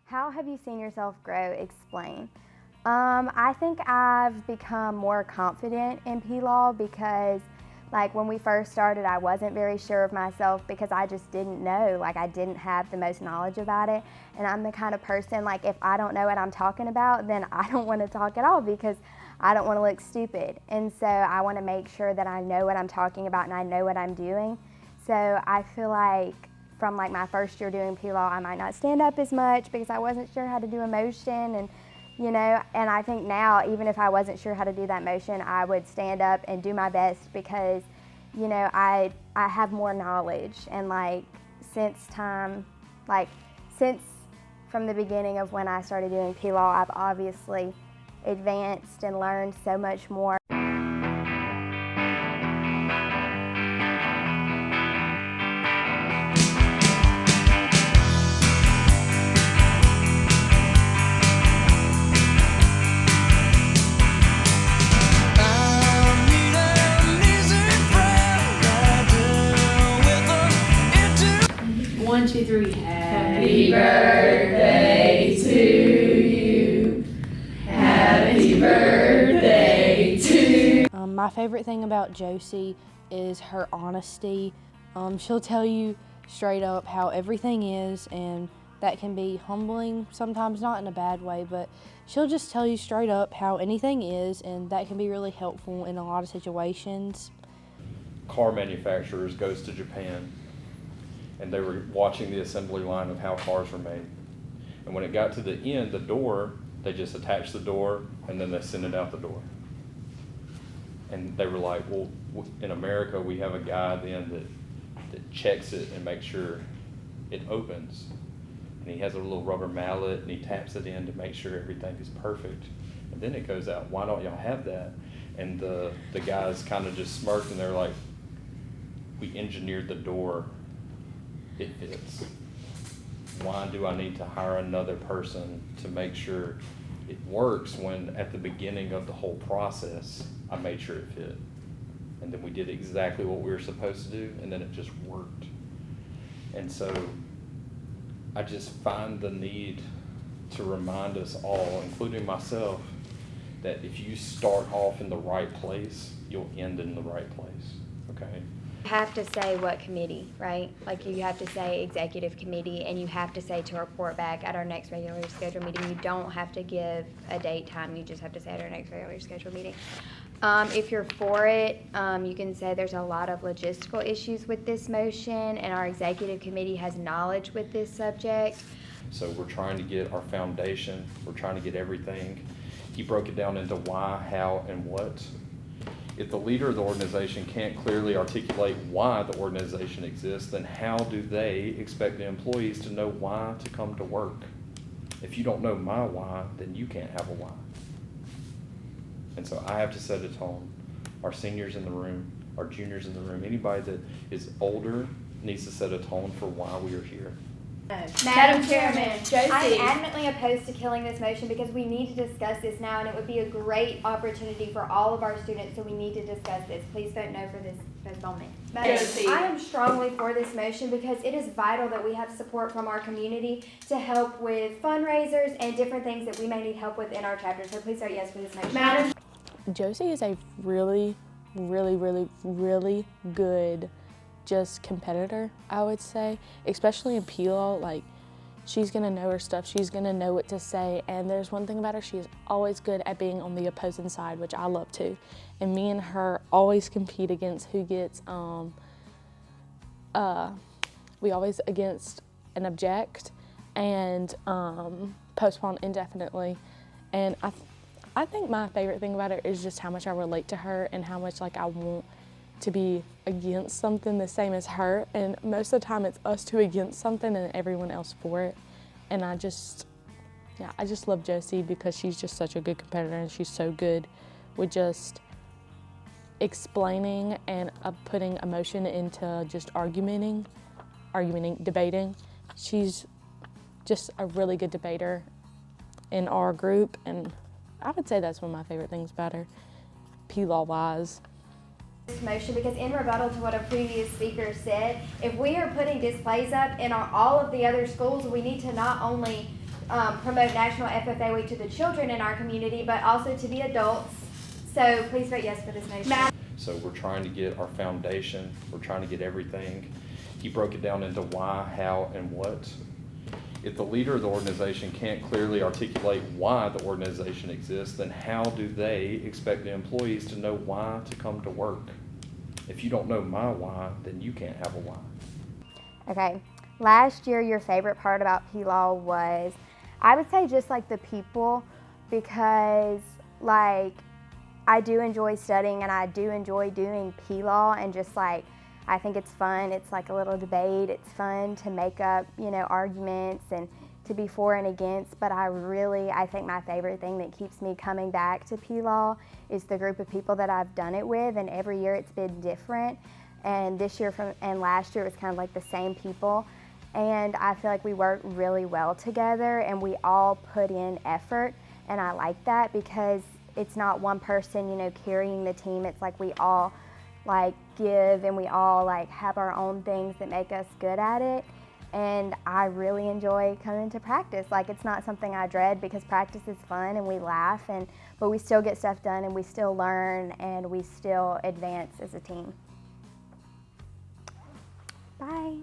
How have you seen yourself grow? Explain. I think I've become more confident in P-Law because like when we first started, I wasn't very sure of myself because I just didn't know, like I didn't have the most knowledge about it. And I'm the kind of person, like if I don't know what I'm talking about, then I don't want to talk at all because I don't want to look stupid. And so I want to make sure that I know what I'm talking about and I know what I'm doing. So I feel like from like my first year doing P-Law, I might not stand up as much because I wasn't sure how to do a motion and and I think now, even if I wasn't sure how to do that motion, I would stand up and do my best because, I have more knowledge. And since from the beginning of when I started doing P-Law, I've obviously advanced and learned so much more. One, two, three. Happy birthday to you. Happy birthday to you. My favorite thing about Josie is her honesty. She'll tell you straight up how everything is, and that can be humbling, sometimes not in a bad way, but she'll just tell you straight up how anything is, and that can be really helpful in a lot of situations. Car manufacturers goes to Japan, and they were watching the assembly line of how cars were made. And when it got to the end, the door, they just attached the door and then they sent it out the door. And they were like, well, in America, we have a guy then that checks it and makes sure it opens. And he has a little rubber mallet and he taps it in to make sure everything is perfect. And then it goes out. Why don't y'all have that? And the guys kind of just smirked and they're like, we engineered the door. It fits. Why do I need to hire another person to make sure it works when at the beginning of the whole process, I made sure it fit. And then we did exactly what we were supposed to do, and then it just worked. And so I just find the need to remind us all, including myself, that if you start off in the right place, you'll end in the right place, okay? You have to say what committee, right? Like you have to say executive committee, and you have to say to report back at our next regularly scheduled meeting. You don't have to give a date time, you just have to say at our next regularly scheduled meeting. If you're for it, you can say there's a lot of logistical issues with this motion and our executive committee has knowledge with this subject. So we're trying to get our foundation, we're trying to get everything. He broke it down into why, how, and what. If the leader of the organization can't clearly articulate why the organization exists, then how do they expect the employees to know why to come to work? If you don't know my why, then you can't have a why. And so I have to set a tone. Our seniors in the room, our juniors in the room, anybody that is older needs to set a tone for why we are here. Madam Chairman, Josie. I'm adamantly opposed to killing this motion because we need to discuss this now, and it would be a great opportunity for all of our students, so we need to discuss this. Please vote no for this postponement. Josie. I am strongly for this motion because it is vital that we have support from our community to help with fundraisers and different things that we may need help with in our chapter. So please vote yes for this motion. Madam. Josie is a really, really, really, really good just competitor, I would say, especially in P-Law. Like, she's gonna know her stuff, she's gonna know what to say, and there's one thing about her, she is always good at being on the opposing side, which I love too. And me and her always compete against who gets, we always against an object and postpone indefinitely. And I think my favorite thing about her is just how much I relate to her and how much I want to be against something the same as her, and most of the time it's us two against something and everyone else for it. And I just love Josie because she's just such a good competitor, and she's so good with just explaining and putting emotion into just arguing, debating. She's just a really good debater in our group, and I would say that's one of my favorite things about her, P-Law wise. Motion, because in rebuttal to what a previous speaker said, if we are putting displays up in all of the other schools, we need to not only promote National FFA Week to the children in our community, but also to the adults. So please vote yes for this motion. So we're trying to get our foundation, we're trying to get everything. He broke it down into why, how, and what. If the leader of the organization can't clearly articulate why the organization exists, then how do they expect the employees to know why to come to work? If you don't know my why, then you can't have a why. Okay, last year your favorite part about P-Law was, I would say just like the people, because like I do enjoy studying and I do enjoy doing P-Law, and just like I think it's fun. It's like a little debate. It's fun to make up, arguments and to be for and against. But I think my favorite thing that keeps me coming back to P-Law is the group of people that I've done it with. And every year it's been different. And this year and last year it was kind of like the same people. And I feel like we work really well together and we all put in effort. And I like that because it's not one person, carrying the team. It's like we all give, and we all have our own things that make us good at it. And I really enjoy coming to practice. It's not something I dread, because practice is fun and we laugh, but we still get stuff done and we still learn and we still advance as a team. Bye.